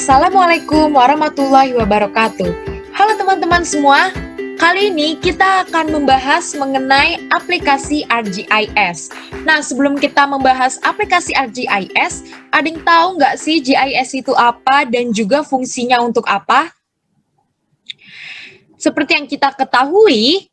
Assalamualaikum warahmatullahi wabarakatuh. Halo teman-teman semua, kali ini kita akan membahas mengenai aplikasi ArcGIS. Nah, sebelum kita membahas aplikasi ArcGIS, ada yang tahu nggak sih GIS itu apa dan juga fungsinya untuk apa? Seperti yang kita ketahui,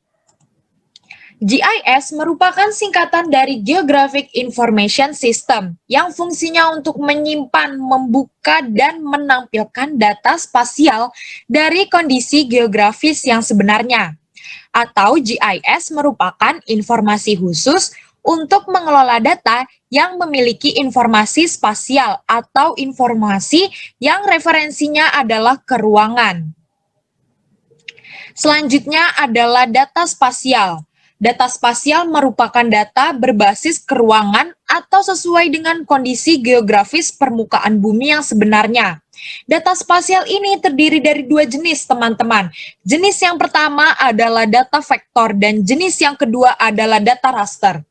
GIS merupakan singkatan dari Geographic Information System yang fungsinya untuk menyimpan, membuka, dan menampilkan data spasial dari kondisi geografis yang sebenarnya. Atau GIS merupakan informasi khusus untuk mengelola data yang memiliki informasi spasial atau informasi yang referensinya adalah keruangan. Selanjutnya adalah data spasial. Data spasial merupakan data berbasis keruangan atau sesuai dengan kondisi geografis permukaan bumi yang sebenarnya. Data spasial ini terdiri dari dua jenis, teman-teman. Jenis yang pertama adalah data vektor dan jenis yang kedua adalah data raster.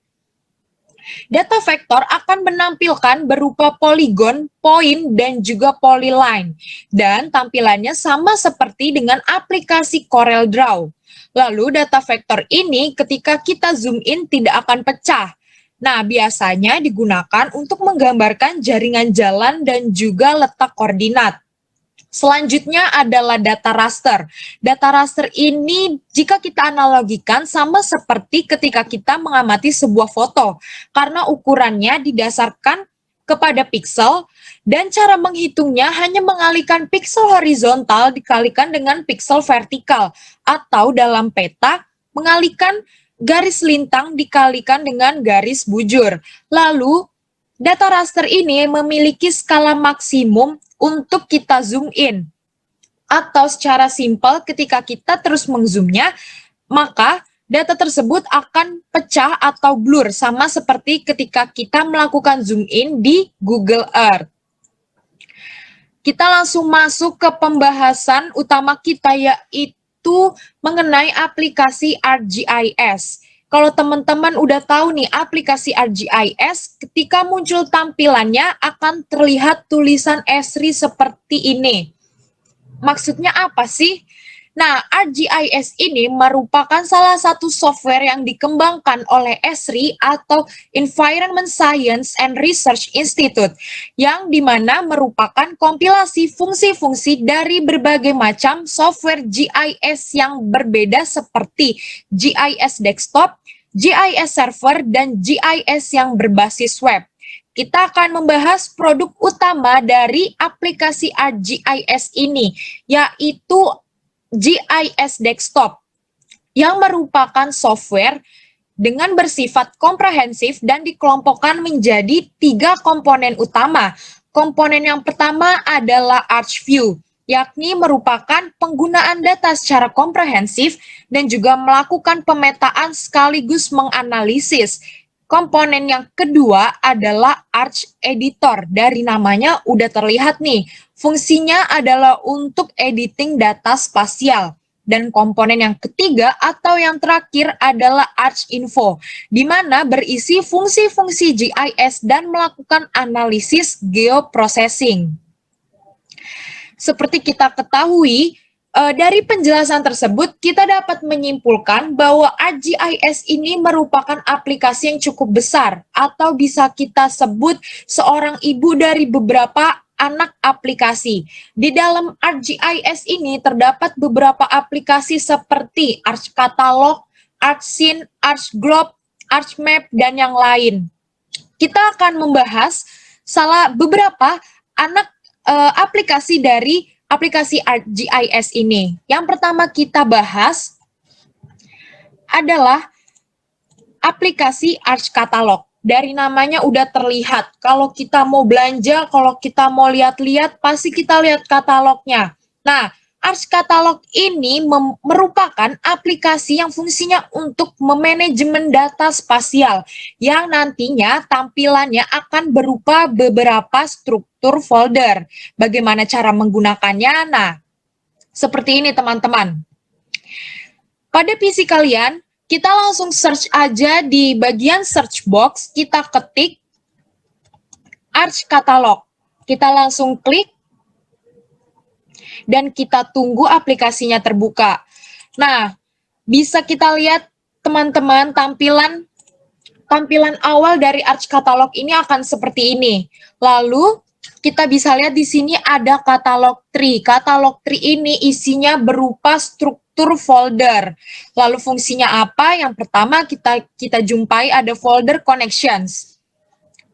Data vektor akan menampilkan berupa poligon, poin, dan juga polyline. Dan tampilannya sama seperti dengan aplikasi CorelDRAW. Lalu data vektor ini ketika kita zoom in tidak akan pecah. Nah, biasanya digunakan untuk menggambarkan jaringan jalan dan juga letak koordinat. Selanjutnya adalah data raster. Data raster ini jika kita analogikan sama seperti ketika kita mengamati sebuah foto, karena ukurannya didasarkan kepada pixel dan cara menghitungnya hanya mengalihkan pixel horizontal dikalikan dengan pixel vertikal atau dalam peta mengalihkan garis lintang dikalikan dengan garis bujur. Lalu data raster ini memiliki skala maksimum untuk kita zoom in. Atau secara simpel ketika kita terus mengzoomnya, maka data tersebut akan pecah atau blur sama seperti ketika kita melakukan zoom in di Google Earth. Kita langsung masuk ke pembahasan utama kita yaitu mengenai aplikasi ArcGIS. Kalau teman-teman udah tahu nih aplikasi ArcGIS, ketika muncul tampilannya akan terlihat tulisan Esri seperti ini. Maksudnya apa sih? Nah, ArcGIS ini merupakan salah satu software yang dikembangkan oleh Esri atau Environment Science and Research Institute, yang dimana merupakan kompilasi fungsi-fungsi dari berbagai macam software GIS yang berbeda seperti GIS desktop, GIS server, dan GIS yang berbasis web. Kita akan membahas produk utama dari aplikasi ArcGIS ini, yaitu GIS Desktop, yang merupakan software dengan bersifat komprehensif dan dikelompokkan menjadi 3 komponen utama. Komponen yang pertama adalah ArcView, yakni merupakan penggunaan data secara komprehensif dan juga melakukan pemetaan sekaligus menganalisis. Komponen yang kedua adalah Arch Editor. Dari namanya udah terlihat nih, fungsinya adalah untuk editing data spasial. Dan komponen yang ketiga atau yang terakhir adalah Arch Info, di mana berisi fungsi-fungsi GIS dan melakukan analisis geoprocessing. Seperti kita ketahui, dari penjelasan tersebut, kita dapat menyimpulkan bahwa ArcGIS ini merupakan aplikasi yang cukup besar, atau bisa kita sebut seorang ibu dari beberapa anak aplikasi. Di dalam ArcGIS ini terdapat beberapa aplikasi seperti ArcCatalog, ArcScene, ArcGlobe, ArcMap, dan yang lain. Kita akan membahas beberapa anak aplikasi dari aplikasi ArcGIS ini. Yang pertama kita bahas adalah aplikasi ArcCatalog. Dari namanya udah terlihat, kalau kita mau belanja, kalau kita mau lihat-lihat, pasti kita lihat katalognya. Nah, ArcCatalog ini merupakan aplikasi yang fungsinya untuk memanajemen data spasial, yang nantinya tampilannya akan berupa beberapa struktur folder. Bagaimana cara menggunakannya? Nah, seperti ini teman-teman. Pada PC kalian, kita langsung search aja di bagian search box, kita ketik ArcCatalog. Kita langsung klik. dan kita tunggu aplikasinya terbuka. Nah, bisa kita lihat teman-teman tampilan awal dari Arch Catalog ini akan seperti ini. Lalu kita bisa lihat di sini ada katalog tree. Katalog tree ini isinya berupa struktur folder. Lalu fungsinya apa? Yang pertama kita jumpai ada folder connections.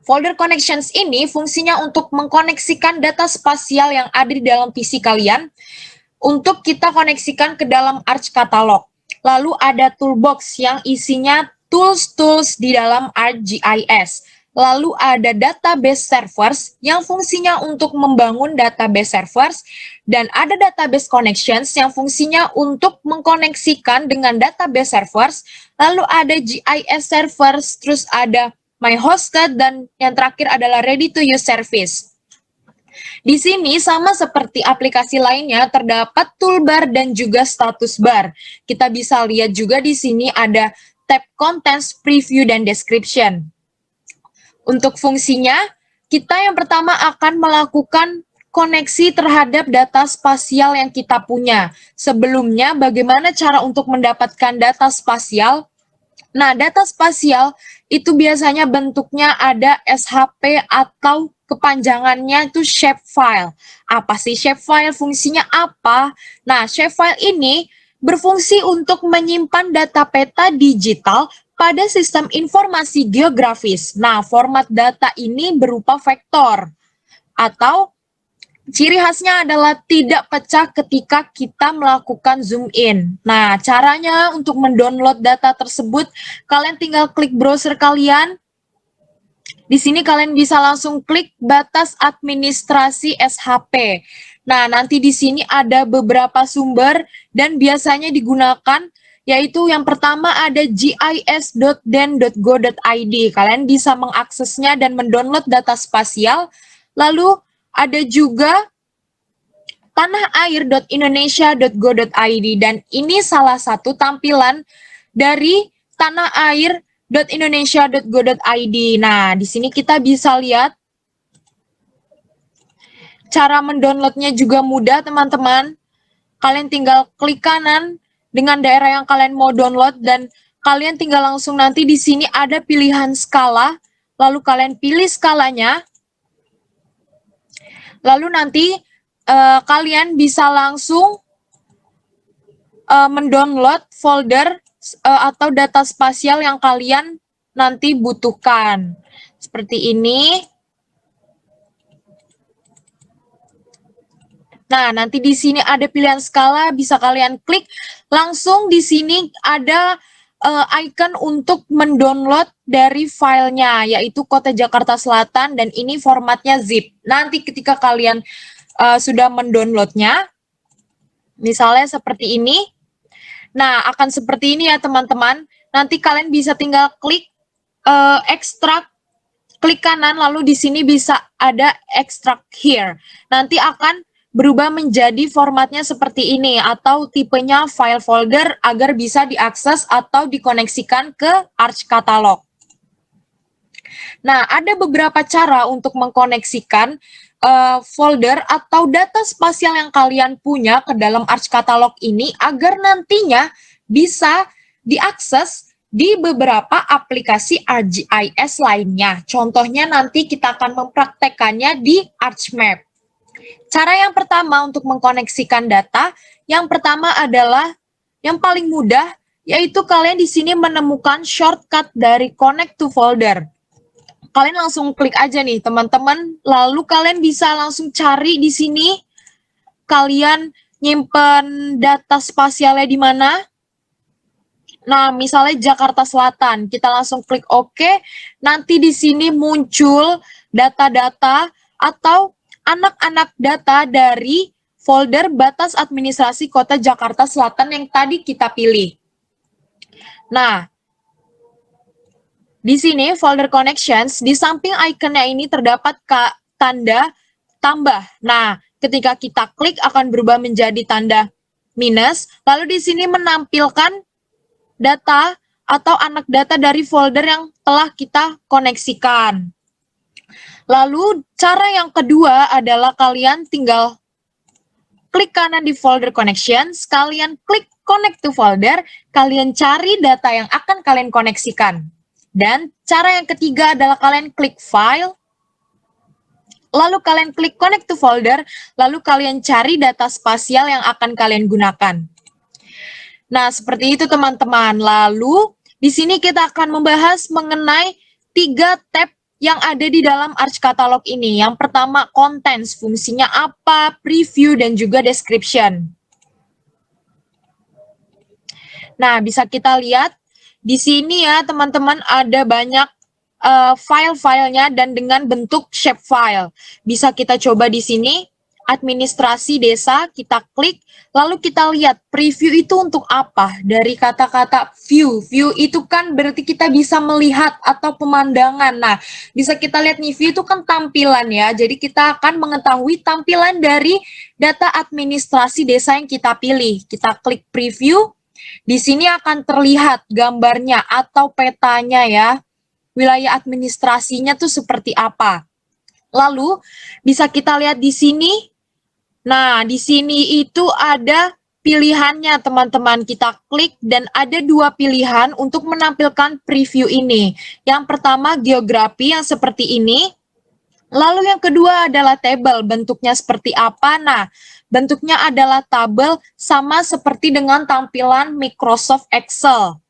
Folder connections ini fungsinya untuk mengkoneksikan data spasial yang ada di dalam PC kalian untuk kita koneksikan ke dalam Arch Catalog. Lalu ada toolbox yang isinya tools-tools di dalam ArcGIS. Lalu ada database servers yang fungsinya untuk membangun database servers, dan ada database connections yang fungsinya untuk mengkoneksikan dengan database servers. Lalu ada GIS servers, terus ada my hosted, dan yang terakhir adalah ready to use service. Di sini sama seperti aplikasi lainnya terdapat toolbar dan juga status bar. Kita bisa lihat juga di sini ada tab contents, preview, dan description. Untuk fungsinya, kita yang pertama akan melakukan koneksi terhadap data spasial yang kita punya. Sebelumnya, bagaimana cara untuk mendapatkan data spasial? Nah, data spasial itu biasanya bentuknya ada SHP atau kepanjangannya itu shapefile. Apa sih shapefile? Fungsinya apa? Nah, shapefile ini berfungsi untuk menyimpan data peta digital pada sistem informasi geografis. Nah, format data ini berupa vektor atau ciri khasnya adalah tidak pecah ketika kita melakukan zoom in. Nah, caranya untuk mendownload data tersebut, kalian tinggal klik browser kalian. Di sini kalian bisa langsung klik batas administrasi SHP. Nah, nanti di sini ada beberapa sumber dan biasanya digunakan, yaitu yang pertama ada gis.den.go.id. Kalian bisa mengaksesnya dan mendownload data spasial. Lalu ada juga tanahair.indonesia.go.id, dan ini salah satu tampilan dari tanahair.indonesia.go.id. Nah, di sini kita bisa lihat cara mendownloadnya juga mudah, teman-teman. Kalian tinggal klik kanan dengan daerah yang kalian mau download, dan kalian tinggal langsung nanti di sini ada pilihan skala, lalu kalian pilih skalanya. Lalu nanti kalian bisa langsung mendownload folder atau data spasial yang kalian nanti butuhkan. Seperti ini. Nah, nanti di sini ada pilihan skala, bisa kalian klik. Langsung di sini ada icon untuk mendownload dari filenya, yaitu Kota Jakarta Selatan, dan ini formatnya zip. Nanti ketika kalian sudah mendownloadnya, misalnya seperti ini, nah akan seperti ini ya teman-teman. Nanti kalian bisa tinggal klik extract, klik kanan, lalu di sini bisa ada extract here. Nanti akan berubah menjadi formatnya seperti ini, atau tipenya file folder agar bisa diakses atau dikoneksikan ke Arch Catalog. Nah, ada beberapa cara untuk mengkoneksikan folder atau data spasial yang kalian punya ke dalam Arch Catalog ini agar nantinya bisa diakses di beberapa aplikasi ArcGIS lainnya. Contohnya nanti kita akan mempraktekannya di ArchMap. Cara yang pertama untuk mengkoneksikan data, yang pertama adalah yang paling mudah, yaitu kalian di sini menemukan shortcut dari connect to folder. Kalian langsung klik aja nih, teman-teman. Lalu kalian bisa langsung cari di sini. Kalian nyimpen data spasialnya di mana? Nah, misalnya Jakarta Selatan. Kita langsung klik OK. Nanti di sini muncul data-data atau anak-anak data dari folder batas administrasi Kota Jakarta Selatan yang tadi kita pilih. Nah, di sini folder connections, di samping ikonnya ini terdapat tanda tambah. Nah, ketika kita klik akan berubah menjadi tanda minus, lalu di sini menampilkan data atau anak data dari folder yang telah kita koneksikan. Lalu cara yang kedua adalah kalian tinggal klik kanan di folder connections, kalian klik connect to folder, kalian cari data yang akan kalian koneksikan. Dan cara yang ketiga adalah kalian klik file, lalu kalian klik connect to folder, lalu kalian cari data spasial yang akan kalian gunakan. Nah, seperti itu teman-teman. Lalu, di sini kita akan membahas mengenai 3 tab yang ada di dalam Arch Catalog ini. Yang pertama, contents, fungsinya apa, preview, dan juga description. Nah, bisa kita lihat di sini ya teman-teman ada banyak file-filenya dan dengan bentuk shapefile. Bisa kita coba di sini, administrasi desa, kita klik, lalu kita lihat preview itu untuk apa? Dari kata-kata view. View itu kan berarti kita bisa melihat atau pemandangan. Nah, bisa kita lihat nih, view itu kan tampilan ya. Jadi kita akan mengetahui tampilan dari data administrasi desa yang kita pilih. Kita klik preview, di sini akan terlihat gambarnya atau petanya ya. Wilayah administrasinya tuh seperti apa. Lalu bisa kita lihat di sini. Nah, di sini itu ada pilihannya teman-teman. Kita klik dan ada 2 pilihan untuk menampilkan preview ini. Yang pertama geografi yang seperti ini. Lalu yang kedua adalah table, bentuknya seperti apa? Nah, bentuknya adalah tabel sama seperti dengan tampilan Microsoft Excel.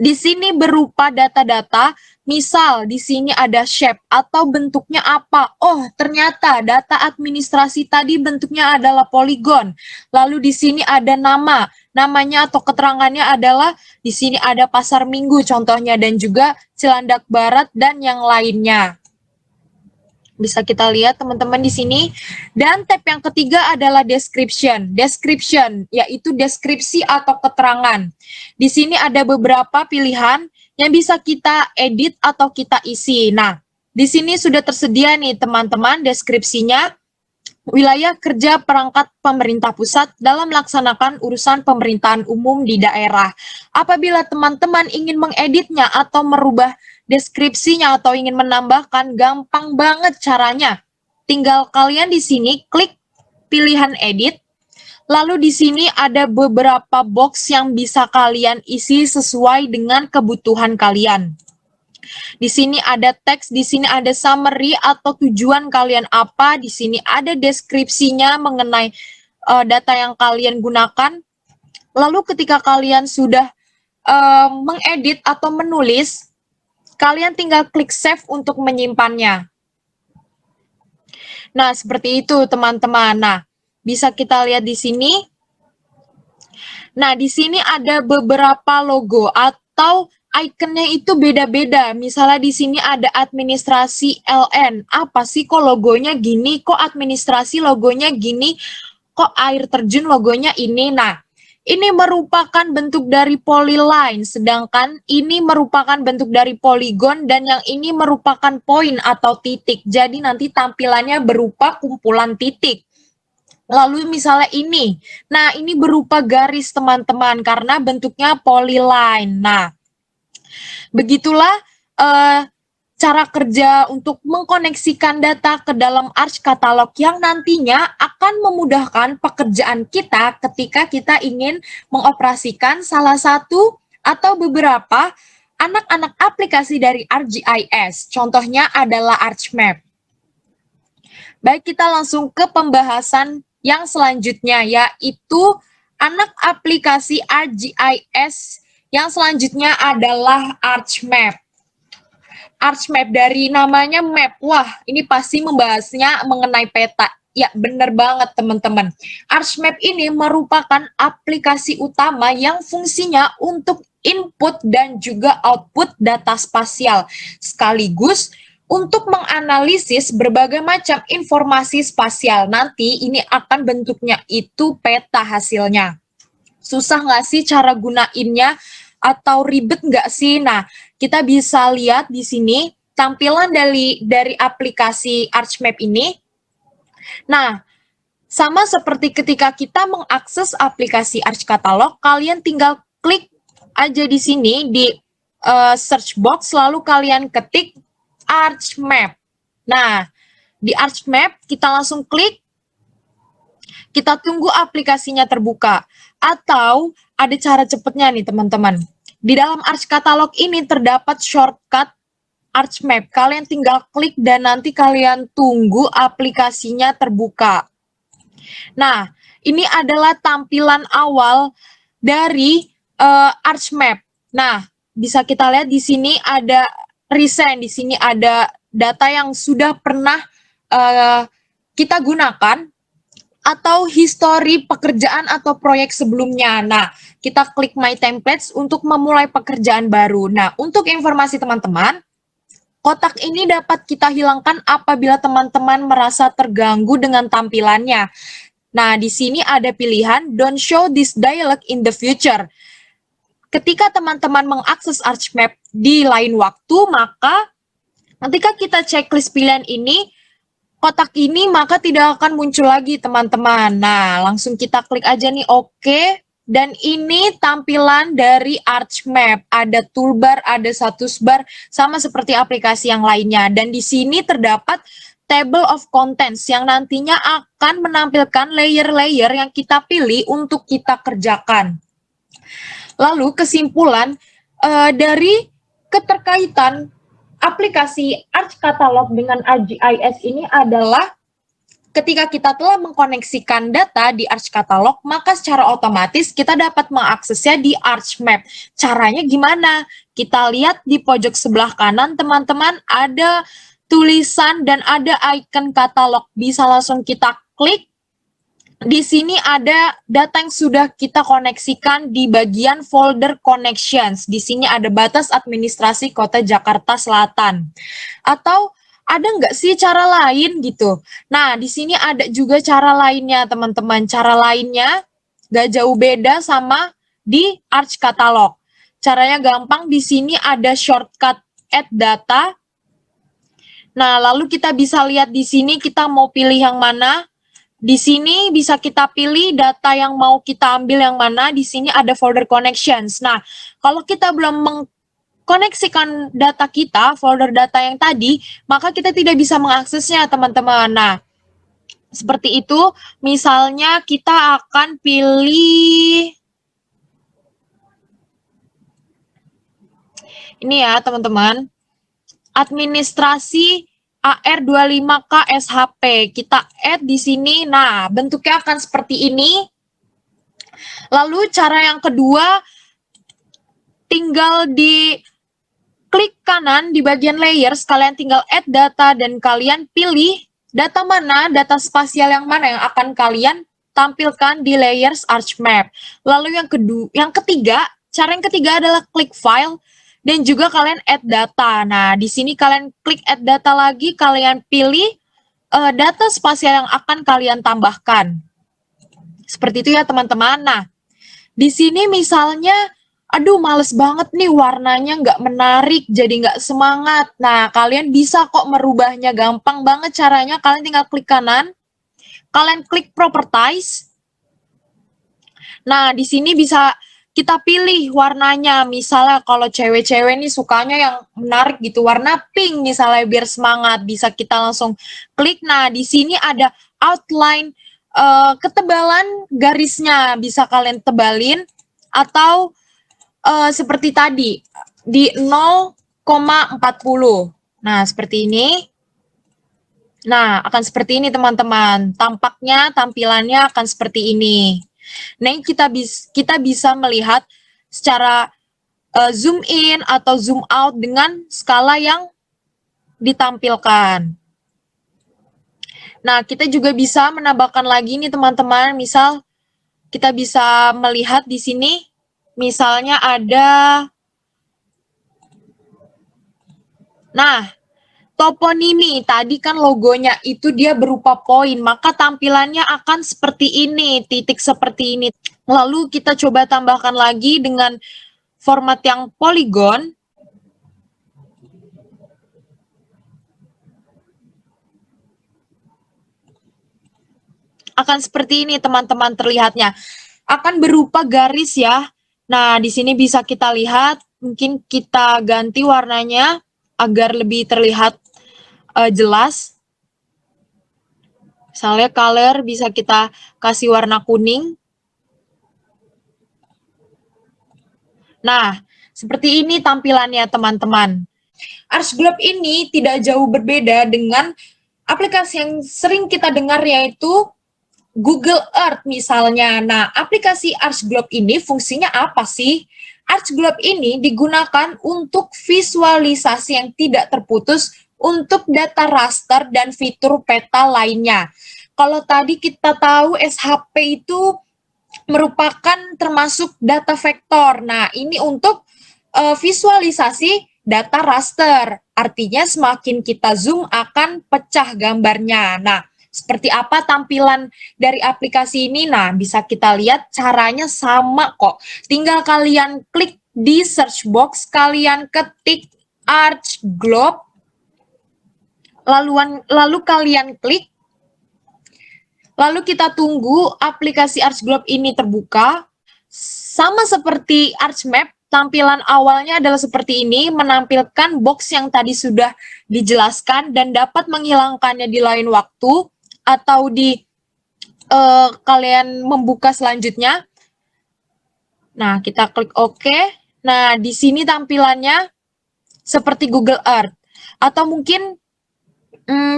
Di sini berupa data-data, misal di sini ada shape atau bentuknya apa. Oh, ternyata data administrasi tadi bentuknya adalah poligon. Lalu di sini ada nama, namanya atau keterangannya adalah di sini ada Pasar Minggu contohnya dan juga Cilandak Barat dan yang lainnya. Bisa kita lihat teman-teman di sini. Dan tab yang ketiga adalah description. Description yaitu deskripsi atau keterangan. Di sini ada beberapa pilihan yang bisa kita edit atau kita isi. Nah, di sini sudah tersedia nih teman-teman deskripsinya. Wilayah kerja perangkat pemerintah pusat dalam melaksanakan urusan pemerintahan umum di daerah. Apabila teman-teman ingin mengeditnya atau merubah deskripsinya atau ingin menambahkan, gampang banget caranya. Tinggal kalian di sini klik pilihan edit, lalu di sini ada beberapa box yang bisa kalian isi sesuai dengan kebutuhan kalian. Di sini ada teks, di sini ada summary atau tujuan kalian apa, di sini ada deskripsinya mengenai data yang kalian gunakan. Lalu ketika kalian sudah mengedit atau menulis, kalian tinggal klik save untuk menyimpannya. Nah, seperti itu teman-teman. Nah, bisa kita lihat di sini. Nah, di sini ada beberapa logo atau ikonnya itu beda-beda. Misalnya di sini ada administrasi LN. Apa sih kok logonya gini? Kok administrasi logonya gini? Kok air terjun logonya ini? Nah, ini merupakan bentuk dari polyline, sedangkan ini merupakan bentuk dari poligon dan yang ini merupakan poin atau titik. Jadi nanti tampilannya berupa kumpulan titik. Lalu misalnya ini, nah ini berupa garis teman-teman karena bentuknya polyline. Nah, begitulah cara kerja untuk mengkoneksikan data ke dalam Arch Catalog yang nantinya akan memudahkan pekerjaan kita ketika kita ingin mengoperasikan salah satu atau beberapa anak-anak aplikasi dari ArcGIS. Contohnya adalah ArchMap. Baik, kita langsung ke pembahasan yang selanjutnya, yaitu anak aplikasi ArcGIS yang selanjutnya adalah ArchMap. ArchMap dari namanya map, wah ini pasti membahasnya mengenai peta. Ya benar banget teman-teman. ArchMap ini merupakan aplikasi utama yang fungsinya untuk input dan juga output data spasial. Sekaligus untuk menganalisis berbagai macam informasi spasial. Nanti ini akan bentuknya itu peta hasilnya. Susah nggak sih cara gunainnya? Atau ribet nggak sih? Nah, kita bisa lihat di sini tampilan dari aplikasi ArchMap ini. Nah, sama seperti ketika kita mengakses aplikasi Arch Catalog, kalian tinggal klik aja di sini di search box, lalu kalian ketik ArchMap. Nah, di ArchMap kita langsung klik. kita tunggu aplikasinya terbuka. Atau ada cara cepatnya nih teman-teman. Di dalam Arch Catalog ini terdapat shortcut Arch Map. Kalian tinggal klik dan nanti kalian tunggu aplikasinya terbuka. Nah, ini adalah tampilan awal dari Arch Map. Nah, bisa kita lihat di sini ada recent, di sini ada data yang sudah pernah kita gunakan atau histori pekerjaan atau proyek sebelumnya. Nah, kita klik My Templates untuk memulai pekerjaan baru. Nah, untuk informasi teman-teman, kotak ini dapat kita hilangkan apabila teman-teman merasa terganggu dengan tampilannya. Nah, di sini ada pilihan Don't show this dialog in the future. Ketika teman-teman mengakses Arch Map di lain waktu, maka ketika kita checklist pilihan ini, kotak ini maka tidak akan muncul lagi teman-teman. Nah, langsung kita klik aja nih oke. Dan ini tampilan dari Arch Map. Ada toolbar, ada status bar, sama seperti aplikasi yang lainnya. Dan di sini terdapat table of contents yang nantinya akan menampilkan layer-layer yang kita pilih untuk kita kerjakan. Lalu kesimpulan dari keterkaitan aplikasi Arch Catalog dengan ArcGIS ini adalah ketika kita telah mengkoneksikan data di Arch Catalog, maka secara otomatis kita dapat mengaksesnya di Arch Map. Caranya gimana? Kita lihat di pojok sebelah kanan, teman-teman, ada tulisan dan ada icon katalog. Bisa langsung kita klik. Di sini ada data yang sudah kita koneksikan di bagian folder connections. Di sini ada batas administrasi Kota Jakarta Selatan. Atau ada nggak sih cara lain gitu? Nah, di sini ada juga cara lainnya, teman-teman. Cara lainnya nggak jauh beda sama di Arch Catalog. Caranya gampang, di sini ada shortcut add data. Nah, lalu kita bisa lihat di sini kita mau pilih yang mana. Di sini bisa kita pilih data yang mau kita ambil yang mana. Di sini ada folder connections. Nah, kalau kita belum mengkoneksikan data kita, folder data yang tadi, maka kita tidak bisa mengaksesnya, teman-teman. Nah, seperti itu. Misalnya kita akan pilih ini ya, teman-teman. Administrasi AR25K SHP. Kita add di sini. Nah, bentuknya akan seperti ini. Lalu cara yang kedua, tinggal di klik kanan di bagian layers, kalian tinggal add data dan kalian pilih data mana, data spasial yang mana yang akan kalian tampilkan di layers Arch Map. Lalu yang ketiga, cara yang ketiga adalah klik file dan juga kalian add data. Nah, di sini kalian klik add data lagi, kalian pilih data spasial yang akan kalian tambahkan. Seperti itu ya teman-teman. Nah, di sini misalnya, aduh males banget nih warnanya nggak menarik, jadi nggak semangat. Nah, kalian bisa kok merubahnya, gampang banget caranya. Kalian tinggal klik kanan, kalian klik properties. Nah, di sini bisa kita pilih warnanya. Misalnya kalau cewek-cewek nih sukanya yang menarik gitu, warna pink misalnya biar semangat, bisa kita langsung klik. Nah, di sini ada outline, ketebalan garisnya bisa kalian tebalin atau seperti tadi di 0,40. Nah, seperti ini. Nah, akan seperti ini teman-teman. Tampaknya, tampilannya akan seperti ini. Nah, kita bisa melihat secara zoom in atau zoom out dengan skala yang ditampilkan. Nah, kita juga bisa menambahkan lagi nih teman-teman. Misal kita bisa melihat di sini, misalnya ada, nah, toponimi. Tadi kan logonya itu dia berupa poin, maka tampilannya akan seperti ini, titik seperti ini. Lalu kita coba tambahkan lagi dengan format yang polygon. Akan seperti ini teman-teman terlihatnya. Akan berupa garis ya. Nah, di sini bisa kita lihat, mungkin kita ganti warnanya agar lebih terlihat jelas. Misalnya color bisa kita kasih warna kuning. Nah, seperti ini tampilannya teman-teman. ArchGlobe ini tidak jauh berbeda dengan aplikasi yang sering kita dengar, yaitu Google Earth misalnya. Nah, aplikasi ArchGlobe ini fungsinya apa sih? ArchGlobe ini digunakan untuk visualisasi yang tidak terputus untuk data raster dan fitur peta lainnya. Kalau tadi kita tahu SHP itu merupakan termasuk data vektor. Nah, ini untuk visualisasi data raster. Artinya semakin kita zoom akan pecah gambarnya. Nah, seperti apa tampilan dari aplikasi ini? Nah, bisa kita lihat caranya sama kok. Tinggal kalian klik di search box, kalian ketik ArchGlobe, lalu kalian klik. Lalu kita tunggu aplikasi ArchGlobe ini terbuka. Sama seperti ArchMap, tampilan awalnya adalah seperti ini, menampilkan box yang tadi sudah dijelaskan dan dapat menghilangkannya di lain waktu atau di kalian membuka selanjutnya. Nah, kita klik OK. Nah, di sini tampilannya seperti Google Earth. Atau mungkin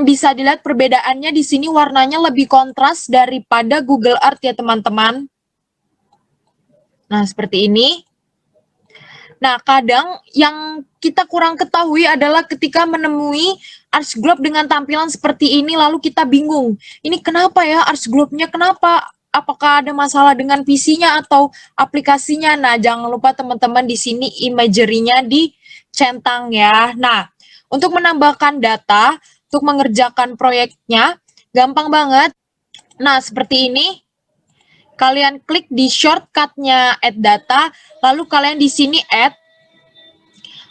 bisa dilihat perbedaannya di sini warnanya lebih kontras daripada Google Earth ya teman-teman. Nah, seperti ini. Nah, kadang yang kita kurang ketahui adalah ketika menemui ArchGlobe dengan tampilan seperti ini, lalu kita bingung. Ini kenapa ya ArchGlobe-nya? Kenapa? Apakah ada masalah dengan PC-nya atau aplikasinya? Nah, jangan lupa teman-teman di sini imagery-nya dicentang ya. Nah, untuk menambahkan data, untuk mengerjakan proyeknya, gampang banget. Nah, seperti ini. Kalian klik di shortcut-nya add data, lalu kalian di sini add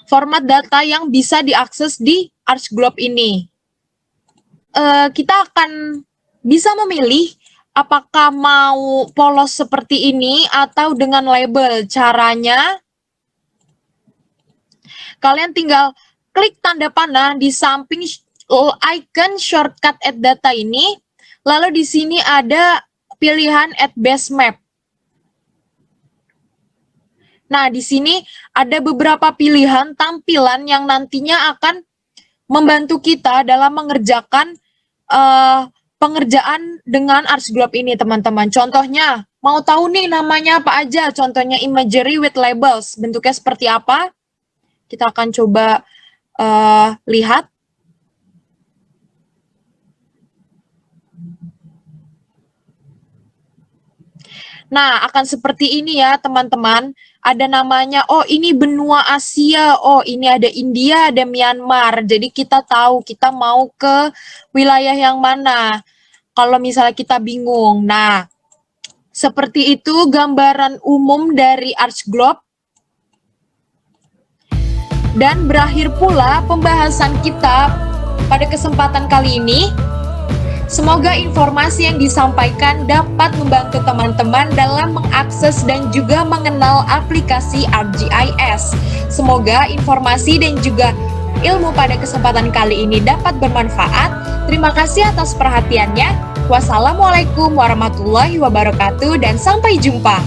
format data yang bisa diakses di ArchGlobe ini. Kita akan bisa memilih apakah mau polos seperti ini atau dengan label. Caranya, kalian tinggal klik tanda panah di samping icon shortcut add data ini, lalu di sini ada pilihan Add Base Map. Nah, di sini ada beberapa pilihan tampilan yang nantinya akan membantu kita dalam mengerjakan pengerjaan dengan ArchGlobe ini, teman-teman. Contohnya, mau tahu nih namanya apa aja? Contohnya imagery with labels. Bentuknya seperti apa? Kita akan coba lihat. Nah, akan seperti ini ya, teman-teman. Ada namanya, oh ini benua Asia, oh ini ada India, ada Myanmar. Jadi kita tahu kita mau ke wilayah yang mana. Kalau misalnya kita bingung. Nah, seperti itu gambaran umum dari ArchGlobe. Dan berakhir pula pembahasan kita pada kesempatan kali ini. Semoga informasi yang disampaikan dapat membantu teman-teman dalam mengakses dan juga mengenal aplikasi ArcGIS. Semoga informasi dan juga ilmu pada kesempatan kali ini dapat bermanfaat. Terima kasih atas perhatiannya. Wassalamualaikum warahmatullahi wabarakatuh dan sampai jumpa.